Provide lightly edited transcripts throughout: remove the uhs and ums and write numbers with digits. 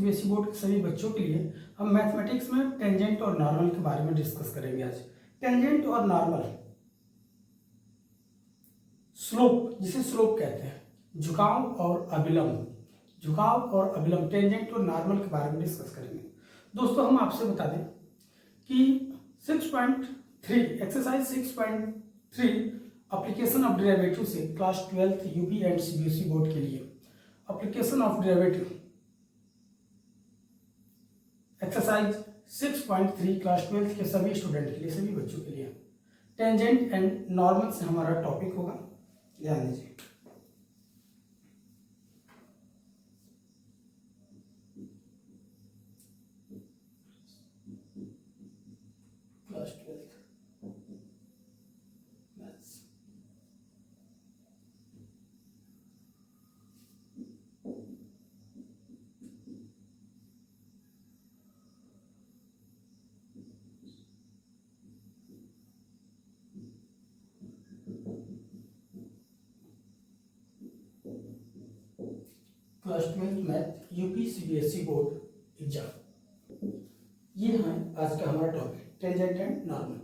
CBSE board के सभी बच्चों के लिए हम मैथमेटिक्स में टेंजेंट और नॉर्मल के बारे में डिस्कस करेंगे आज। टेंजेंट और नॉर्मल, स्लोप जिसे स्लोप कहते हैं, झुकाव और अभिलंब, झुकाव और अभिलंब, टेंजेंट और नॉर्मल के बारे में डिस्कस करेंगे। दोस्तों हम आपसे बता दें कि 6.3 एक्सरसाइज 6.3 एप्लीकेशन ऑफ डेरिवेटिव से class 12th UP and CBSE board के लिए application of derivative exercise 6.3 class 12th के सभी स्टूडेंट के लिए, सभी बच्चों के लिए टेंजेंट एंड नॉर्मल से हमारा टॉपिक होगा। ध्यान दीजिए। Class 12th maths, class 12th math UP CBSE board exam, ये है आज का हमारा टॉपिक टेंजेंट एंड नॉर्मल।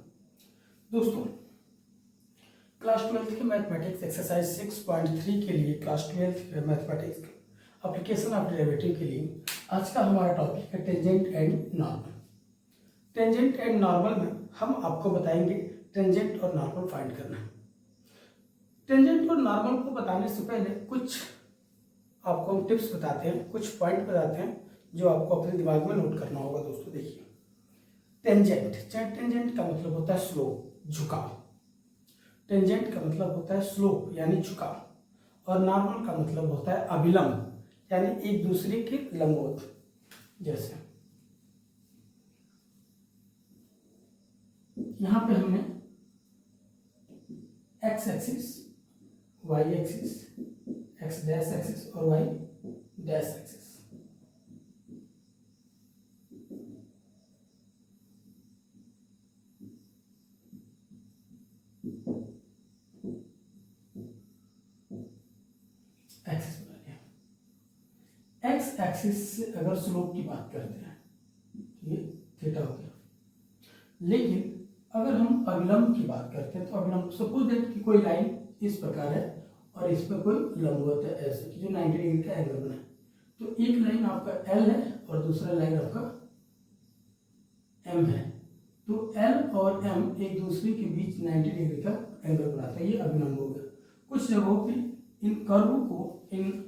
दोस्तों क्लास 12th के मैथमेटिक्स एक्सरसाइज 6.3 के लिए, क्लास 12th के मैथमेटिक्स एप्लीकेशन ऑफ डेरिवेटिव के लिए आज का हमारा टॉपिक है tangent and normal. Tangent and normal में हम आपको बताएंगे टेंजेंट और नॉर्मल फाइंड करना है। टेंजेंट और नॉर्मल को बताने से पहले कुछ आपको हम टिप्स बताते हैं, कुछ पॉइंट बताते हैं जो आपको अपने दिमाग में नोट करना होगा। दोस्तों देखिए, टेंजेंट, टेंजेंट का मतलब होता है स्लोप, झुकाव। टेंजेंट का मतलब होता है स्लोप यानी झुकाव, और नॉर्मल का मतलब होता है अभिलंब यानी एक दूसरे के लंबवत। जैसे यहां पे हमने x axis, y axis, x dash axis और वाई डैश एक्सिस, एक्सिस बना लिया। एक्स एक्सिस से अगर स्लोप की बात करते हैं ये थीटा हो गया, लेकिन अगर हम अभिलंब की बात करते हैं तो अभिलंब, सपोज दैट कि कोई लाइन इस प्रकार है और इस पर कोई लंबवत है ऐसे कि जो 90 डिग्री का एंगल बना है, तो एक लाइन आपका एल है और दूसरा लाइन आपका एम है, तो एल और एम एक दूसरे के बीच 90 डिग्री का एंगल बनाता है, ये अभिलंब हो गया। कुछ जगहों पे इन कर्व को, इन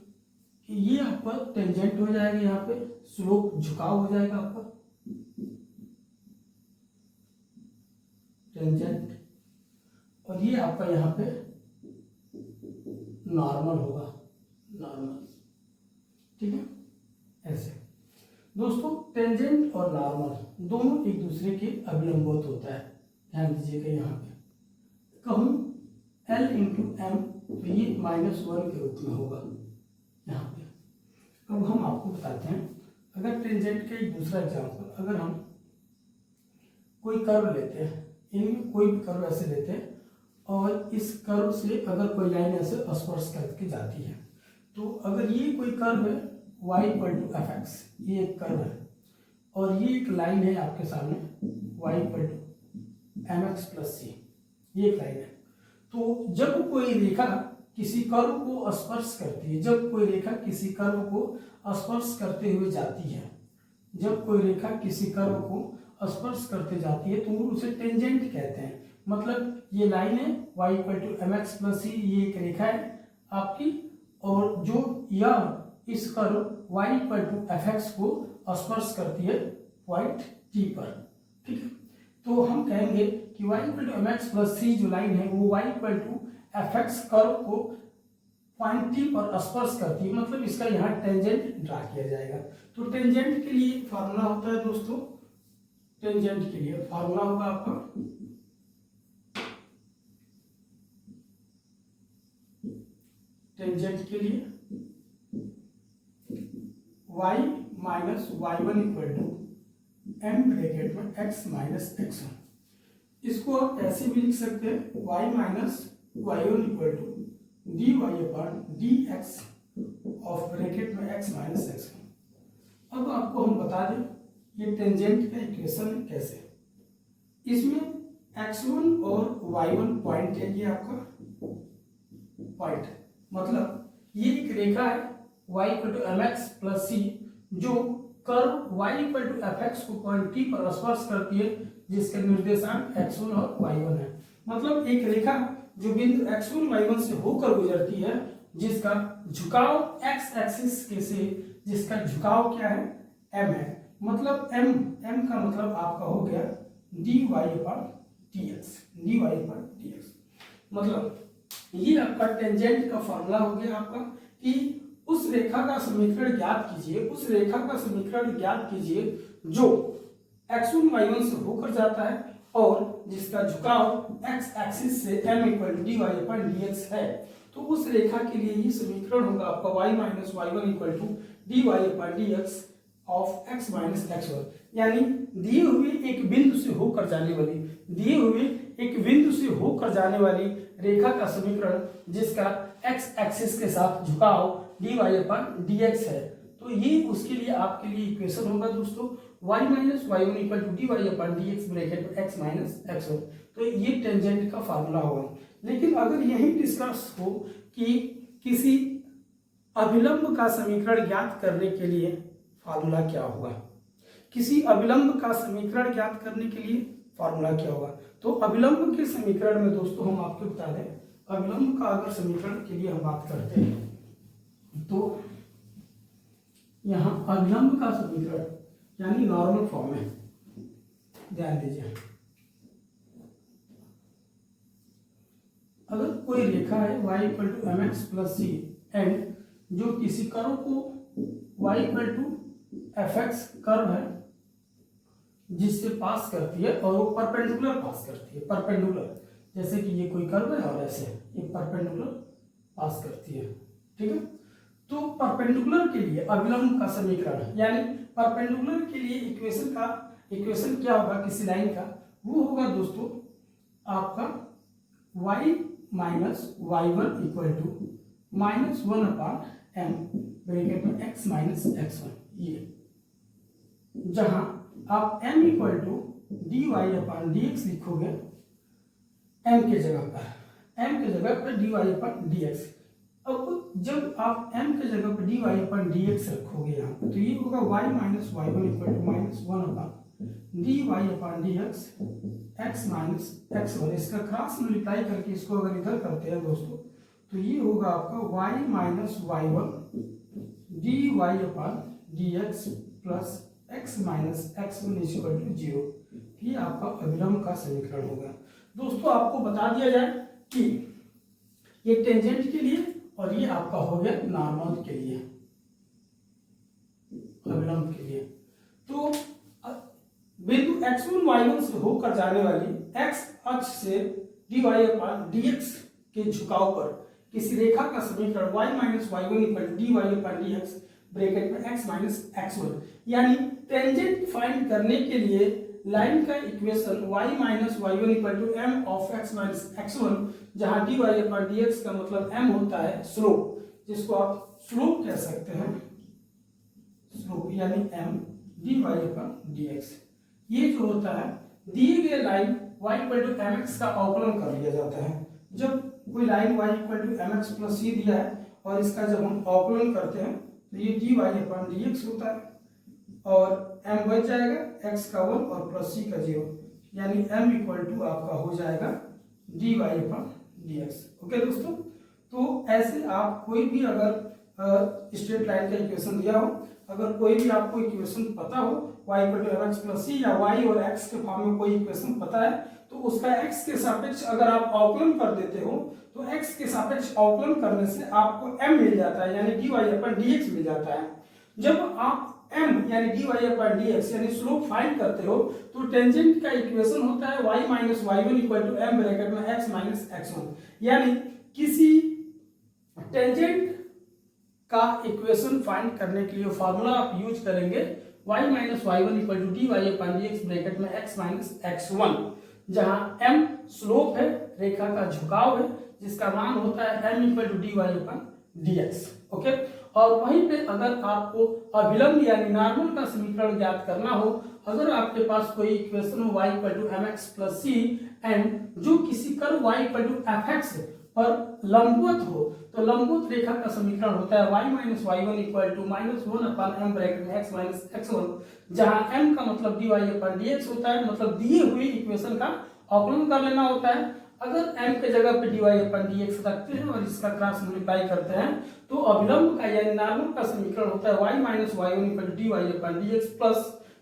ये आपका टेंजेंट हो जाएगा, यहाँ पे स्लोप झुकाव हो जाएगा आपका टेंजेंट, और ये आपका यहाँ पे नॉर्मल होगा, नॉर्मल, ठीक है। ऐसे दोस्तों टेंजेंट और नॉर्मल दोनों एक दूसरे के अभिलंबवत होता है। ध्यान दीजिएगा, यहाँ पे कहूँ L इंटू एम तो ये -1 के रूप में होगा यहाँ पे। अब हम आपको बताते हैं, अगर टेंजेंट का एक दूसरा एग्जाम्पल, अगर हम कोई कर्व लेते हैं, इनमें कोई भी कर्व ऐसे लेते हैं और इस कर्व से अगर कोई लाइन ऐसे स्पर्श करके जाती है, तो अगर ये कोई कर्व है y = fx, ये एक कर्व है और ये एक लाइन है आपके सामने y = mx + c, ये एक लाइन है। तो जब कोई रेखा किसी कर्व को स्पर्श करती है, जब कोई रेखा किसी कर्व को स्पर्श करते हुए जाती है, जब कोई रेखा किसी कर्व को स्पर्श करते जाती है तो उसे टेंजेंट कहते हैं। मतलब ये लाइन है y = mx + c, ये एक रेखा है आपकी, और जो यह इस कर्व y = fx को स्पर्श करती है पॉइंट t पर, ठीक है। तो हम कहेंगे कि y = mx + c जो लाइन है वो y = fx कर्व को पॉइंट t पर स्पर्श करती है, मतलब इसका यहाँ टेंजेंट ड्रा किया जाएगा। तो टेंजेंट के लिए फॉर्मूला होता है दोस्तों, टेंजेंट के लिए फॉर्मूला होगा आपका टेंजेंट के लिए y - y1 = m ब्रैकेट में x - x1। इसको आप ऐसे भी लिख सकते हैं y - y1 = dy/dx of bracket में x - x1। अब आप बता दें ये टेंजेंट का इक्वेशन है कैसे। इसमें x1 और y1 पॉइंट है, ये आपका पॉइंट है, मतलब ये एक रेखा है y = mx + c जो कर्व y = fx को पॉइंट T पर स्पर्श करती है, जिसके निर्देशांक x1 और y1 है। मतलब एक रेखा जो बिंदु x1 y1 से होकर गुजरती है, जिसका झुकाव x एक्सिस के से, जिसका झुकाव क्या है m है। मतलब m का मतलब आपका हो गया dy/dx, dy/dx। मतलब ये आपका टेंजेंट का फॉर्मूला हो गया आपका कि उस रेखा का समीकरण ज्ञात कीजिए, उस रेखा का समीकरण ज्ञात कीजिए जो x1 y1 से होकर जाता है और जिसका झुकाव x एक्सिस से m = dy/dx है। तो उस रेखा के लिए ये समीकरण होगा आपका y - y1 = dy/dx of x - x1। यानी दिए हुए एक बिंदु से होकर जाने वाली रेखा का समीकरण जिसका x एक्सिस के साथ झुकाव dy/dx है। तो ये उसके लिए आपके लिए इक्वेशन होगा दोस्तों y - y1 = dy/dx ब्रैकेट में x - x1। तो ये टेंजेंट का फार्मूला होगा। लेकिन अगर यही डिस्कस हो कि किसी अभिलंब का समीकरण ज्ञात करने के लिए फार्मूला क्या होगा, किसी अभिलंब का समीकरण ज्ञात करने के लिए फार्मूला क्या होगा, तो अभिलंब के समीकरण में दोस्तों हम आपको बता दें, अभिलंब का अगर समीकरण के लिए हम बात करते हैं तो यहाँ अभिलंब का समीकरण यानी नॉर्मल फॉर्म में ध्यान दीजिए। अगर कोई रेखा है y = mx + c एंड जो किसी कर्व को y = fx कर्व है जिससे पास करती है और वो परपेंडिकुलर पास करती है, परपेंडिकुलर, जैसे कि ये कोई कर्व है और ऐसे ये परपेंडिकुलर पास करती है, ठीक है। तो परपेंडिकुलर के लिए अभिलंब का समीकरण यानी परपेंडिकुलर के लिए इक्वेशन क्या होगा किसी लाइन का, वो होगा दोस्तों आपका y - y1 = -1/m ब्रैकेट में x - x1। ये जहां आप m = dy/dx लिखोगे, m के जगह पर dy/dx। अब जब आप m के जगह पर dy/dx रखोगे यहाँ तो ये होगा y - y1 = -1/dy/dx x - x1। इसका क्रॉस मल्टीप्लाई करके इसको अगर इधर करते हैं दोस्तों तो ये होगा आपका y - y1 dy/dx plus x - x1 = 0। ये आपका अभिलंब का समीकरण होगा। दोस्तों आपको बता दिया जाए कि ये टेंजेंट के लिए और ये आपका हो गया नॉर्मल के लिए, अभिलंब के लिए। तो बिंदु x1 y1 से होकर जाने वाली x अक्ष से dy/dx के झुकाव पर किसी रेखा का समीकरण y - y1 = dy/dx ब्रैकेट में x - x1। यानी टेंजेंट फाइंड करने के लिए लाइन का equation y - y1 = m of x - x1, जहां dy/dx का मतलब m होता है स्लोप, जिसको आप स्लोप कह सकते हैं, स्लोप यानी m dy/dx। ये जो होता है दिए गए लाइन y = mx का अवकलन कर लिया जाता है। जब कोई लाइन y = mx + c दिया है और इसका जब हम अवकलन करते हैं तो ये dy/dx होता है और m बच जाएगा x का 1 और प्लस c का 0, यानी m = आपका हो जाएगा dy/dx। ओके दोस्तों, तो ऐसे आप कोई भी अगर स्ट्रेट लाइन का इक्वेशन दिया हो, अगर कोई भी आपको इक्वेशन पता हो y = mx + c या y और x के फॉर्म में कोई इक्वेशन पता है तो उसका x के सापेक्ष अगर आप अवकलन कर देते हो तो x के सापेक्ष अवकलन करने से आपको m मिल जाता है यानी dy/dx मिल जाता है। जब आप m यानी dy/dx यानी स्लोप फाइंड करते हो तो टेंजेंट का इक्वेशन होता है y - y1 = m ब्रैकेट में x - x1। यानी किसी टेंजेंट का इक्वेशन फाइंड करने के लिए फार्मूला आप यूज करेंगे y - y1 = dy/dx ब्रैकेट में x - x1, जहां m स्लोप है, रेखा का झुकाव है, जिसका मान होता है m = dy/dx। ओके, और वहीं पे अगर आपको अभिलंब यानी नॉर्मल का समीकरण ज्ञात करना हो, अगर आपके पास कोई इक्वेशन हो y equal to mx plus c and जो किसी curve y equal to fx पर लंबवत हो, तो लंबवत रेखा का समीकरण होता है y minus y one equal to minus one upon m bracket में x माइनस एक्स वन, जहाँ m का मतलब dy अपन dx होता है, मतलब दिए हुए इक्वेशन का अवकलन कर लेना होता है। अगर m के जगह पे dy अपन dx रखते हैं और इसका क्रॉस मल्टीप्लाई करते हैं तो अभिलंब का यानी नॉर्मल का समीकरण होता है y minus y one equal to dy upon dx plus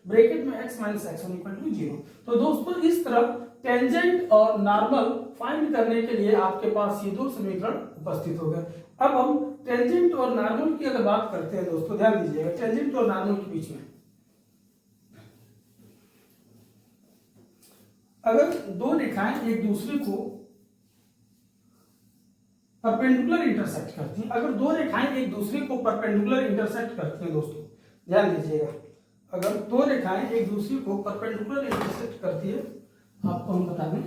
bracket में x minus x one equal to zero. तो दोस्तों इस तरह टेंजेंट और नॉर्मल फाइंड करने के लिए आपके पास ये दो समीकरण उपस्थित हो गए। अब हम टेंजेंट और नॉर्मल की अगर बात करते हैं दोस्तों, ध्यान दीजिएगा टेंजेंट और नॉर्मल के बीच में अगर दो रेखाएं एक दूसरे को परपेंडिकुलर इंटरसेक्ट करती हैं, अगर दो रेखाएं एक दूसरे को परपेंडिकुलर इंटरसेक्ट करती हैं दोस्तों, ध्यान दीजिएगा, अगर दो रेखाएं एक दूसरे को परपेंडिकुलर इंटरसेक्ट करती है, आपको हम बता दें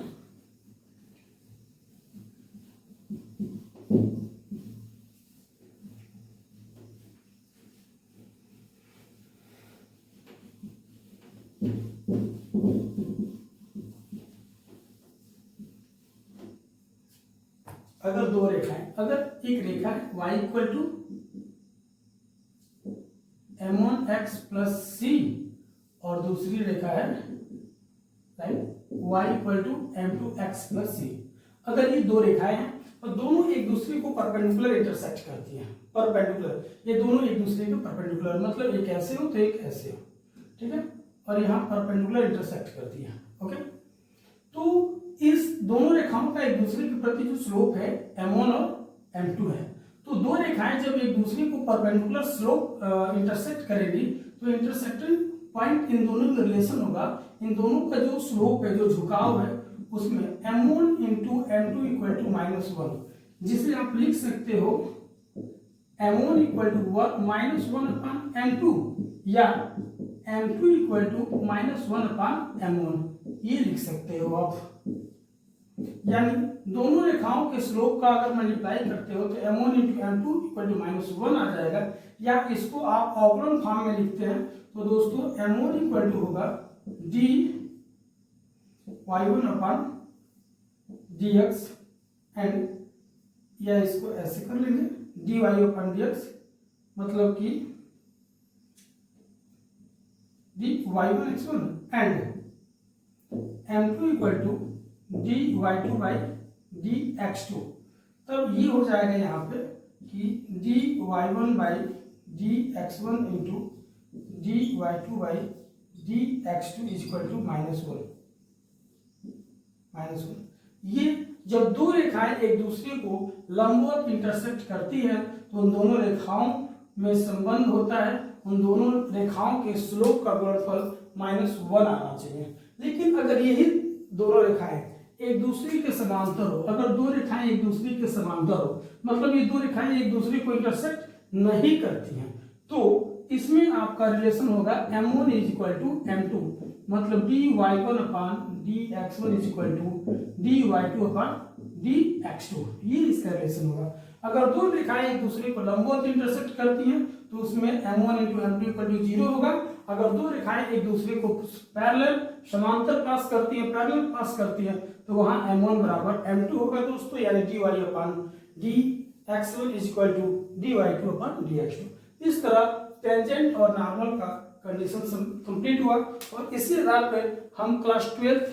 अगर दो रेखाएं, अगर एक रेखा है y equal to m1x plus c और दूसरी रेखा है y equal to m2x plus c, अगर ये दो रेखाएं हैं और दोनों एक दूसरे को परपेंडिकुलर इंटरसेक्ट करती हैं, परपेंडिकुलर, ये दोनों एक दूसरे के परपेंडिकुलर, मतलब एक ऐसे हो तो एक ऐसे हो, ठीक है, और यहाँ परपेंडिकुलर इंटरसेक्ट करती है, ओके। तो इस दोनों रेखाओं का एक दूसरे के प्रति जो स्लोप है m1 और m2 है, तो दो रेखाएं जब एक दूसरे को परपेंडिकुलर स्लोप इंटरसेक्ट करेगी तो इंटरसेक्टिंग पॉइंट इन दोनों में रिलेशन होगा, इन दोनों का जो स्लोप है, जो झुकाव है, उसमें m1 into m2 equal to minus one, जिसे आप लिख सकते हो m1 equal to minus one upon m2 या m2 equal to minus one upon m1, ये लिख सकते हो आप। यानी दोनों रेखाओं के स्लोप का अगर मल्टीप्लाई करते हो तो m1 into m2 equal to minus one आ जाएगा, या इसको आप अवकलन फॉर्म में लिखते हैं तो दोस्तों m1 इक्वल टू होगा dy y1 upon dx and, या इसको ऐसे कर लेंगे dy अपॉन dx, मतलब कि dy1 x1 and m2 equal to dy2 by dx2, तब ये हो जाएगा यहाँ पे कि dy1 by dx1 into dy2 by dx2 is equal to minus one. ये जब दो रेखाएं एक दूसरे को लंबवत इंटरसेक्ट करती है तो उन दोनों रेखाओं में संबंध होता है, उन दोनों रेखाओं के स्लोप का गुणनफल माइनस वन आना चाहिए। लेकिन अगर यही दोनों रेखाएं एक दूसरे के समांतर हो, अगर दो रेखाएं एक दूसरे के समांतर हो, मतलब ये दो रेखाएं एक दूसरे को इंटरसेक्ट नहीं करती हैं, तो इसमें आपका रिलेशन होगा m1 is equal to m2, मतलब dy1 upon dx1 is equal to dy2 upon dx2, ये इसका रिलेशन होगा। अगर दो रेखाएं एक दूसरे को लंबवत इंटरसेक्ट करती हैं तो उसमें m1 into m2 equal to zero होगा। अगर दो रेखाएं एक दूसरे को पैरेलल समांतर पास करती हैं, पैरेलल पास करती हैं, तो वहां m1 बराबर m2 होगा दोस्तों, यानी dy upon dx1 is equal to dy2 upon dx2। इस तरह टेंजेंट और नॉर्मल का कंडीशन कंप्लीट हुआ और इसी आधार पर हम क्लास 12th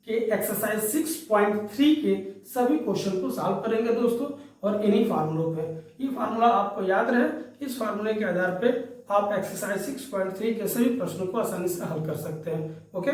के एक्सरसाइज 6.3 के सभी क्वेश्चन को सॉल्व करेंगे दोस्तों, और इन्हीं फार्मूलों पे। ये फार्मूला आपको याद रहे, इस फार्मूले के आधार पे आप एक्सरसाइज 6.3 के सभी प्रश्नों को आसानी से हल कर सकते हैं। ओके।